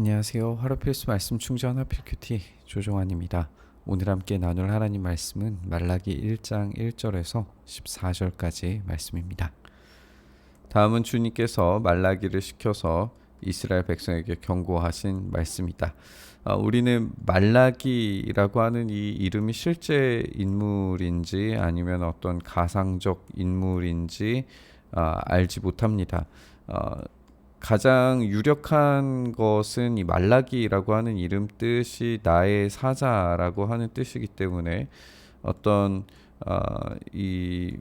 안녕하세요. 하루 필수 말씀 충전 하필큐티 조종환입니다. 오늘 함께 나눌 하나님 말씀은 말라기 1장 1절에서 14절까지 말씀입니다. 다음은 주님께서 말라기를 시켜서 이스라엘 백성에게 경고하신 말씀이다. 우리는 말라기라고 하는 이 이름이 실제 인물인지 아니면 어떤 가상적 인물인지 알지 못합니다. 가장 유력한 것은 이 말라기라고 하는 이름 뜻이 나의 사자라고 하는 뜻이기 때문에 어떤 이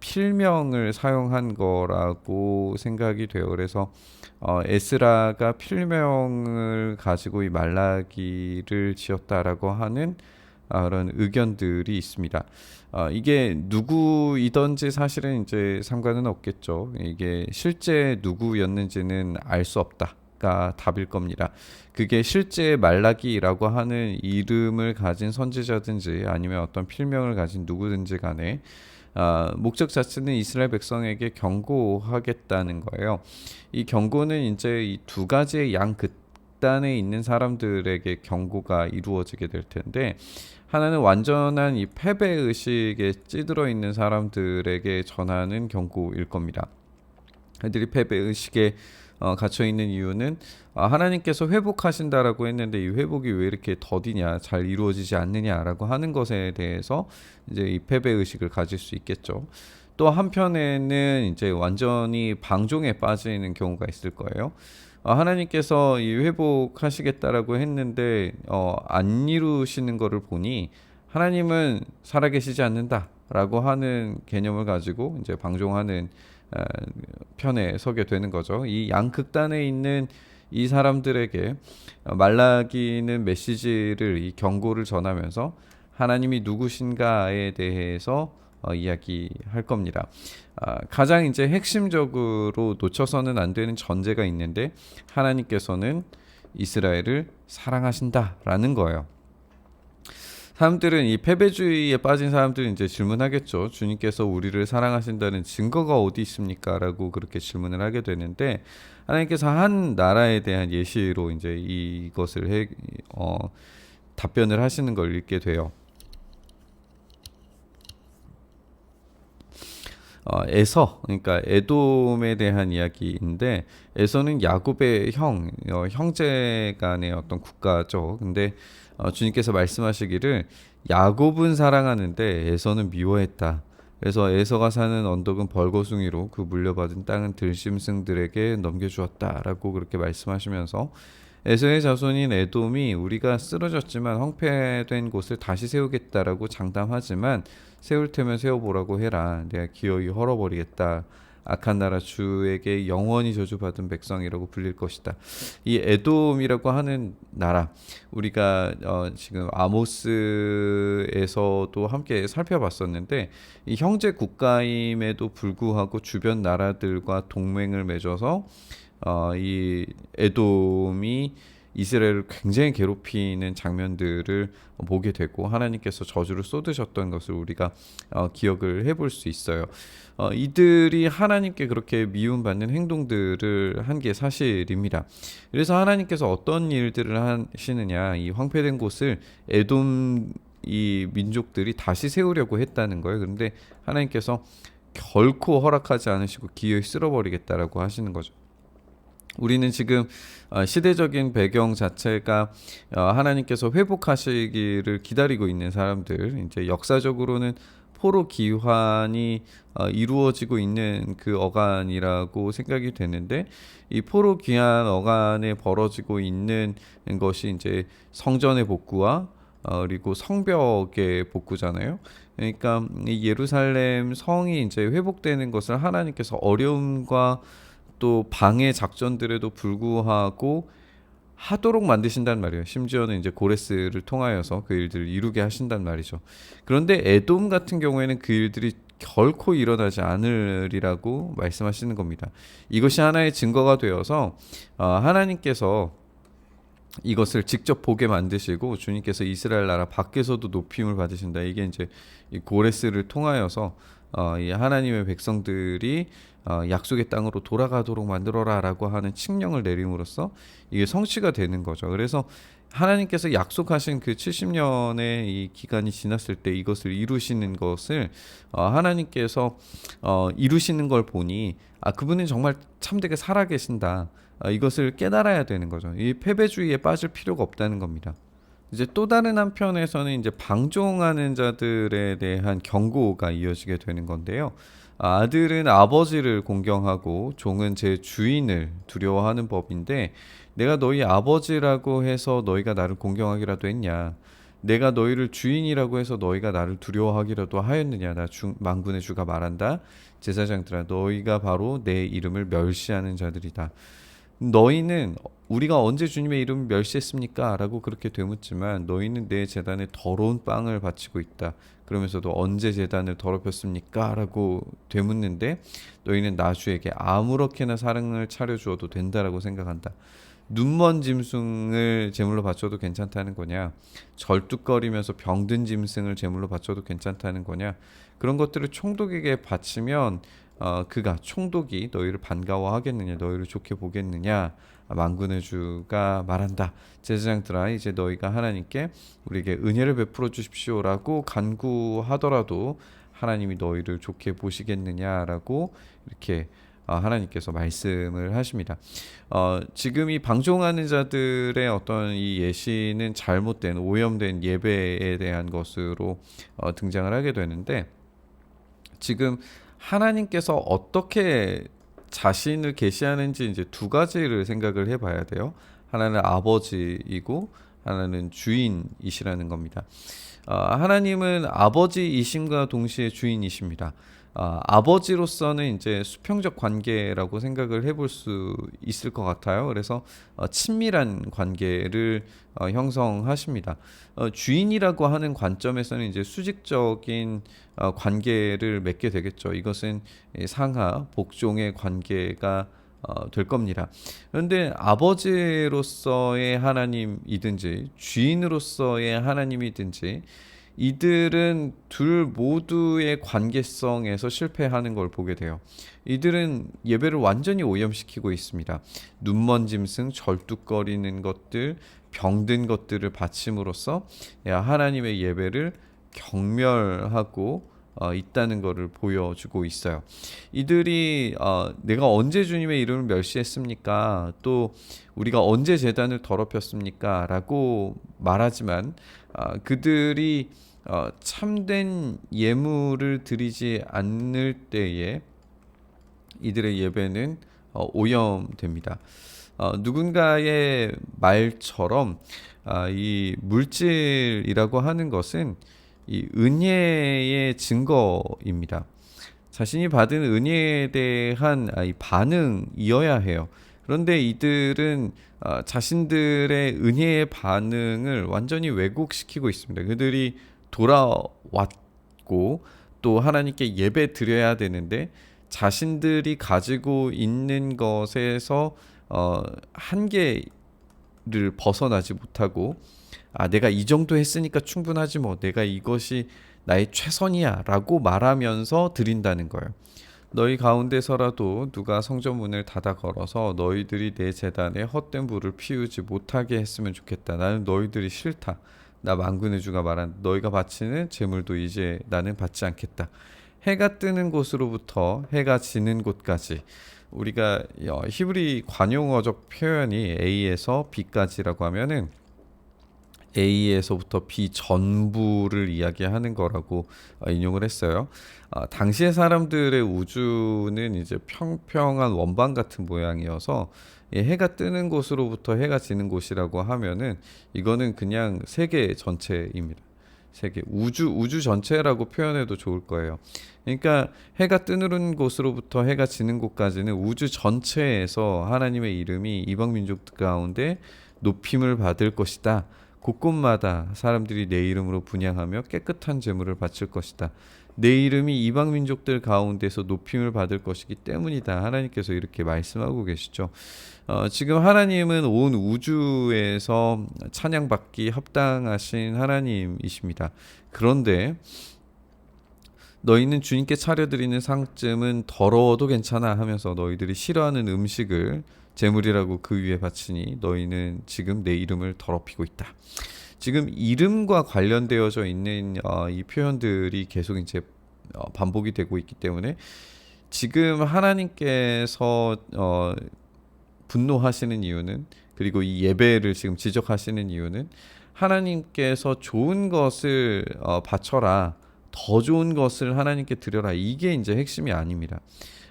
필명을 사용한 거라고 생각이 돼요. 그래서 에스라가 필명을 가지고 이 말라기를 지었다라고 하는 그런 의견들이 있습니다. 이게 누구이든지 사실은 이제 상관은 없겠죠. 이게 실제 누구였는지는 알 수 없다가 답일 겁니다. 그게 실제 말라기라고 하는 이름을 가진 선지자든지 아니면 어떤 필명을 가진 누구든지 간에 목적 자체는 이스라엘 백성에게 경고하겠다는 거예요. 이 경고는 이제 이 두 가지의 양 극단에 있는 사람들에게 경고가 이루어지게 될 텐데, 하나는 완전한 이 패배 의식에 찌들어 있는 사람들에게 전하는 경고일 겁니다. 그들이 패배 의식에 갇혀 있는 이유는 하나님께서 회복하신다라고 했는데 이 회복이 왜 이렇게 더디냐, 잘 이루어지지 않느냐라고 하는 것에 대해서 이제 이 패배 의식을 가질 수 있겠죠. 또 한편에는 이제 완전히 방종에 빠지는 경우가 있을 거예요. 하나님께서 이 회복하시겠다라고 했는데 안 이루시는 것을 보니 하나님은 살아계시지 않는다라고 하는 개념을 가지고 이제 방종하는 편에 서게 되는 거죠. 이 양극단에 있는 이 사람들에게 말라기는 메시지를, 이 경고를 전하면서 하나님이 누구신가에 대해서 이야기할 겁니다. 가장 이제 핵심적으로 놓쳐서는 안 되는 전제가 있는데, 하나님께서는 이스라엘을 사랑하신다라는 거예요. 사람들은 이 패배주의에 빠진 사람들은 이제 질문하겠죠. 주님께서 우리를 사랑하신다는 증거가 어디 있습니까? 라고 그렇게 질문을 하게 되는데, 하나님께서 한 나라에 대한 예시로 이제 이것을 답변을 하시는 걸 읽게 돼요. 에서, 그러니까 에돔에 대한 이야기인데, 에서는 야곱의 형제 간의 어떤 국가죠. 근데 주님께서 말씀하시기를 야곱은 사랑하는데 에서는 미워했다. 그래서 에서가 사는 언덕은 벌거숭이로 그 물려받은 땅은 들짐승들에게 넘겨주었다라고 그렇게 말씀하시면서, 에서의 자손인 에돔이 우리가 쓰러졌지만 황폐된 곳을 다시 세우겠다라고 장담하지만 세울 테면 세워보라고 해라. 내가 기어이 헐어버리겠다. 악한 나라 주에게 영원히 저주받은 백성이라고 불릴 것이다. 이 에돔이라고 하는 나라, 우리가 지금 아모스에서도 함께 살펴봤었는데, 이 형제 국가임에도 불구하고 주변 나라들과 동맹을 맺어서 이 에돔이 이스라엘을 굉장히 괴롭히는 장면들을 보게 되고 하나님께서 저주를 쏟으셨던 것을 우리가 기억을 해볼 수 있어요. 이들이 하나님께 그렇게 미움받는 행동들을 한 게 사실입니다. 그래서 하나님께서 어떤 일들을 하시느냐, 이 황폐된 곳을 에돔 이 민족들이 다시 세우려고 했다는 거예요. 그런데 하나님께서 결코 허락하지 않으시고 기어이 쓸어버리겠다라고 하시는 거죠. 우리는 지금 시대적인 배경 자체가 하나님께서 회복하시기를 기다리고 있는 사람들, 이제 역사적으로는 포로 기환이 이루어지고 있는 그 어간이라고 생각이 되는데, 이 포로 기환 어간에 벌어지고 있는 것이 이제 성전의 복구와 그리고 성벽의 복구잖아요. 그러니까 이 예루살렘 성이 이제 회복되는 것을 하나님께서 어려움과 또 방해 작전들에도 불구하고 하도록 만드신단 말이에요. 심지어는 이제 고레스를 통하여서 그 일들을 이루게 하신단 말이죠. 그런데 에돔 같은 경우에는 그 일들이 결코 일어나지 않으리라고 말씀하시는 겁니다. 이것이 하나의 증거가 되어서 하나님께서 이것을 직접 보게 만드시고 주님께서 이스라엘 나라 밖에서도 높임을 받으신다. 이게 이제 이 고레스를 통하여서 이 하나님의 백성들이 약속의 땅으로 돌아가도록 만들어라라고 하는 칙령을 내림으로써 이게 성취가 되는 거죠. 그래서 하나님께서 약속하신 그 70년의 이 기간이 지났을 때 이것을 이루시는 것을 하나님께서 이루시는 걸 보니 그분은 정말 참되게 살아계신다. 이것을 깨달아야 되는 거죠. 이 패배주의에 빠질 필요가 없다는 겁니다. 이제 또 다른 한편에서는 이제 방종하는 자들에 대한 경고가 이어지게 되는 건데요. 아들은 아버지를 공경하고 종은 제 주인을 두려워하는 법인데 내가 너희 아버지라고 해서 너희가 나를 공경하기라도 했냐? 내가 너희를 주인이라고 해서 너희가 나를 두려워하기라도 하였느냐? 만군의 주가 말한다. 제사장들아 너희가 바로 내 이름을 멸시하는 자들이다. 너희는 우리가 언제 주님의 이름을 멸시했습니까? 라고 그렇게 되묻지만 너희는 내 제단에 더러운 빵을 바치고 있다. 그러면서도 언제 제단을 더럽혔습니까? 라고 되묻는데 너희는 나주에게 아무렇게나 사랑을 차려주어도 된다라고 생각한다. 눈먼 짐승을 제물로 바쳐도 괜찮다는 거냐? 절뚝거리면서 병든 짐승을 제물로 바쳐도 괜찮다는 거냐? 그런 것들을 총독에게 바치면 그가 총독이 너희를 반가워하겠느냐? 너희를 좋게 보겠느냐? 만군의 주가 말한다. 제사장들아 이제 너희가 하나님께 우리에게 은혜를 베풀어 주십시오라고 간구하더라도 하나님이 너희를 좋게 보시겠느냐라고 이렇게 하나님께서 말씀을 하십니다. 지금 이 방종하는 자들의 어떤 이 예시는 잘못된 오염된 예배에 대한 것으로 등장을 하게 되는데 지금 하나님께서 어떻게 자신을 계시하는지 이제 두 가지를 생각을 해봐야 돼요. 하나는 아버지이고 하나는 주인이시라는 겁니다. 하나님은 아버지이심과 동시에 주인이십니다. 아버지로서는 이제 수평적 관계라고 생각을 해볼 수 있을 것 같아요. 그래서 친밀한 관계를 형성하십니다. 주인이라고 하는 관점에서는 이제 수직적인 관계를 맺게 되겠죠. 이것은 상하 복종의 관계가 될 겁니다. 그런데 아버지로서의 하나님이든지 주인으로서의 하나님이든지 이들은 둘 모두의 관계성에서 실패하는 걸 보게 돼요. 이들은 예배를 완전히 오염시키고 있습니다. 눈먼 짐승, 절뚝거리는 것들, 병든 것들을 바침으로써 하나님의 예배를 경멸하고 있다는 것을 보여주고 있어요. 이들이 내가 언제 주님의 이름을 멸시했습니까? 또 우리가 언제 제단을 더럽혔습니까? 라고 말하지만 그들이 참된 예물을 드리지 않을 때에 이들의 예배는 오염됩니다. 누군가의 말처럼 이 물질이라고 하는 것은 이 은혜의 증거입니다. 자신이 받은 은혜에 대한 이 반응이어야 해요. 그런데 이들은 자신들의 은혜의 반응을 완전히 왜곡시키고 있습니다. 그들이 돌아왔고 또 하나님께 예배 드려야 되는데 자신들이 가지고 있는 것에서 한계를 벗어나지 못하고 내가 이 정도 했으니까 충분하지 뭐 내가 이것이 나의 최선이야 라고 말하면서 드린다는 거예요. 너희 가운데서라도 누가 성전문을 닫아 걸어서 너희들이 내 제단에 헛된 불을 피우지 못하게 했으면 좋겠다. 나는 너희들이 싫다. 나 만군의 주가 말한 너희가 바치는 제물도 이제 나는 받지 않겠다. 해가 뜨는 곳으로부터 해가 지는 곳까지 우리가 히브리 관용어적 표현이 A에서 B까지라고 하면은 A에서부터 B 전부를 이야기하는 거라고 인용을 했어요. 당시의 사람들의 우주는 이제 평평한 원반 같은 모양이어서 해가 뜨는 곳으로부터 해가 지는 곳이라고 하면은 이거는 그냥 세계 전체입니다. 세계 우주 전체라고 표현해도 좋을 거예요. 그러니까 해가 뜨는 곳으로부터 해가 지는 곳까지는 우주 전체에서 하나님의 이름이 이방 민족 가운데 높임을 받을 것이다. 곳곳마다 사람들이 내 이름으로 분향하며 깨끗한 제물을 바칠 것이다. 내 이름이 이방 민족들 가운데서 높임을 받을 것이기 때문이다. 하나님께서 이렇게 말씀하고 계시죠. 지금 하나님은 온 우주에서 찬양받기 합당하신 하나님이십니다. 그런데 너희는 주님께 차려드리는 상쯤은 더러워도 괜찮아 하면서 너희들이 싫어하는 음식을 제물이라고 그 위에 바치니 너희는 지금 내 이름을 더럽히고 있다. 지금 이름과 관련되어져 있는 이 표현들이 계속 이제 반복이 되고 있기 때문에 지금 하나님께서 분노하시는 이유는, 그리고 이 예배를 지금 지적하시는 이유는 하나님께서 좋은 것을 바쳐라, 더 좋은 것을 하나님께 드려라, 이게 이제 핵심이 아닙니다.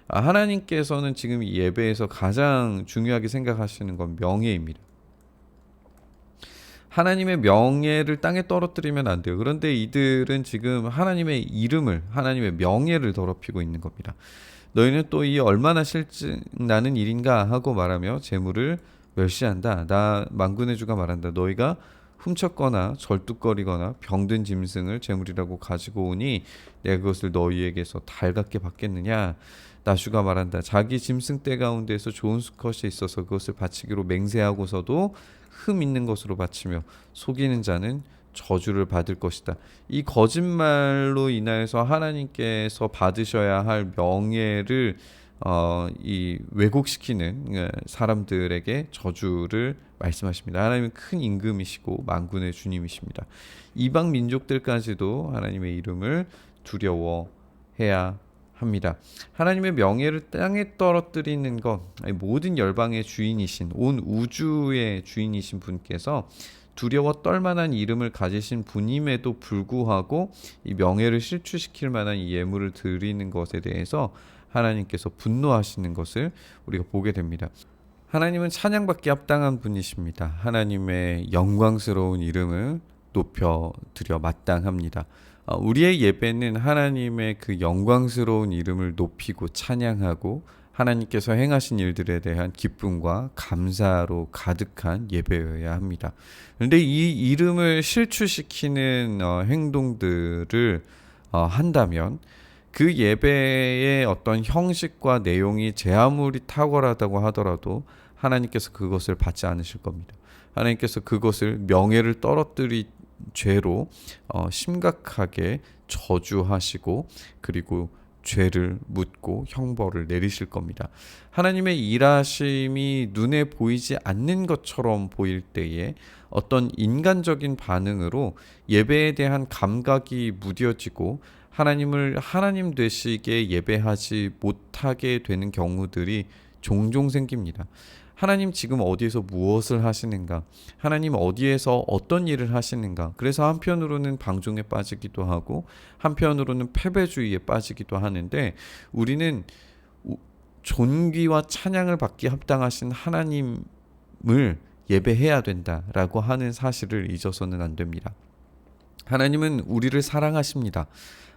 하나님께서는 지금 이 예배에서 가장 중요하게 생각하시는 건 명예입니다. 하나님의 명예를 땅에 떨어뜨리면 안 돼요. 그런데 이들은 지금 하나님의 이름을, 하나님의 명예를 더럽히고 있는 겁니다. 너희는 또 이 얼마나 실증나는 일인가 하고 말하며 재물을 멸시한다. 나 만군의 주가 말한다. 너희가 훔쳤거나 절뚝거리거나 병든 짐승을 재물이라고 가지고 오니 내가 그것을 너희에게서 달갑게 받겠느냐. 나주가 말한다. 자기 짐승 떼 가운데서 좋은 수컷이 있어서 그것을 바치기로 맹세하고서도 흠 있는 것으로 바치며 속이는 자는 저주를 받을 것이다. 이 거짓말로 인하여서 하나님께서 받으셔야 할 명예를 이 왜곡시키는 사람들에게 저주를 말씀하십니다. 하나님은 큰 임금이시고 만군의 주님이십니다. 이방 민족들까지도 하나님의 이름을 두려워해야 합니다. 하나님의 명예를 땅에 떨어뜨리는 것, 모든 열방의 주인이신, 온 우주의 주인이신 분께서 두려워 떨만한 이름을 가지신 분임에도 불구하고 이 명예를 실추시킬 만한 이 예물을 드리는 것에 대해서 하나님께서 분노하시는 것을 우리가 보게 됩니다. 하나님은 찬양받기 합당한 분이십니다. 하나님의 영광스러운 이름을 높여드려 마땅합니다. 우리의 예배는 하나님의 그 영광스러운 이름을 높이고 찬양하고 하나님께서 행하신 일들에 대한 기쁨과 감사로 가득한 예배여야 합니다. 그런데 이 이름을 실추시키는 행동들을 한다면 그 예배의 어떤 형식과 내용이 제 아무리 탁월하다고 하더라도 하나님께서 그것을 받지 않으실 겁니다. 하나님께서 그것을 명예를 떨어뜨린 죄로 심각하게 저주하시고 그리고 죄를 묻고 형벌을 내리실 겁니다. 하나님의 일하심이 눈에 보이지 않는 것처럼 보일 때에 어떤 인간적인 반응으로 예배에 대한 감각이 무뎌지고 하나님을 하나님 되시게 예배하지 못하게 되는 경우들이 종종 생깁니다. 하나님 지금 어디에서 무엇을 하시는가? 하나님 어디에서 어떤 일을 하시는가? 그래서 한편으로는 방종에 빠지기도 하고 한편으로는 패배주의에 빠지기도 하는데 우리는 존귀와 찬양을 받기 합당하신 하나님을 예배해야 된다라고 하는 사실을 잊어서는 안 됩니다. 하나님은 우리를 사랑하십니다.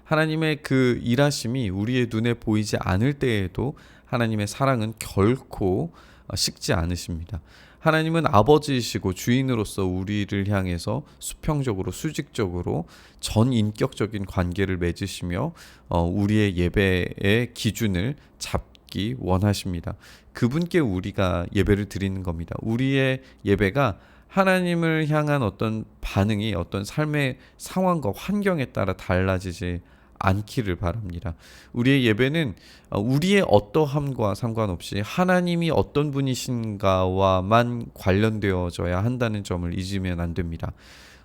하나님의 그 일하심이 우리의 눈에 보이지 않을 때에도 하나님의 사랑은 결코 식지 않으십니다. 하나님은 아버지이시고 주인으로서 우리를 향해서 수평적으로 수직적으로 전인격적인 관계를 맺으시며 우리의 예배의 기준을 잡기 원하십니다. 그분께 우리가 예배를 드리는 겁니다. 우리의 예배가 하나님을 향한 어떤 반응이 어떤 삶의 상황과 환경에 따라 달라지지 않기를 바랍니다. 우리의 예배는 우리의 어떠함과 상관없이 하나님이 어떤 분이신가와만 관련되어져야 한다는 점을 잊으면 안 됩니다.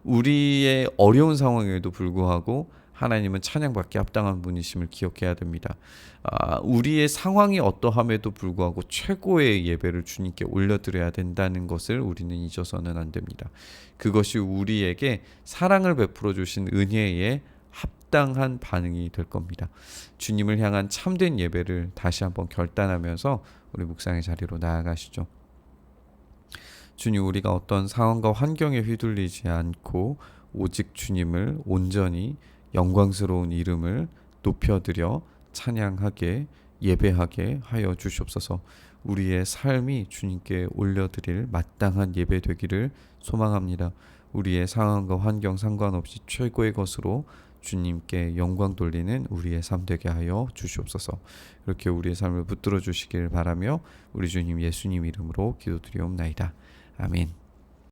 우리의 어려운 상황에도 불구하고 하나님은 찬양받기 합당한 분이심을 기억해야 됩니다. 우리의 상황이 어떠함에도 불구하고 최고의 예배를 주님께 올려드려야 된다는 것을 우리는 잊어서는 안 됩니다. 그것이 우리에게 사랑을 베풀어 주신 은혜의 합당한 반응이 될 겁니다. 주님을 향한 참된 예배를 다시 한번 결단하면서 우리 묵상의 자리로 나아가시죠. 주님, 우리가 어떤 상황과 환경에 휘둘리지 않고 오직 주님을 온전히 영광스러운 이름을 높여드려 찬양하게 예배하게 하여 주시옵소서. 우리의 삶이 주님께 올려드릴 마땅한 예배 되기를 소망합니다. 우리의 상황과 환경 상관없이 최고의 것으로 주님께 영광 돌리는 우리의 삶 되게 하여 주시옵소서. 이렇게 우리의 삶을 붙들어 주시길 바라며 우리 주님 예수님 이름으로 기도드리옵나이다. 아멘.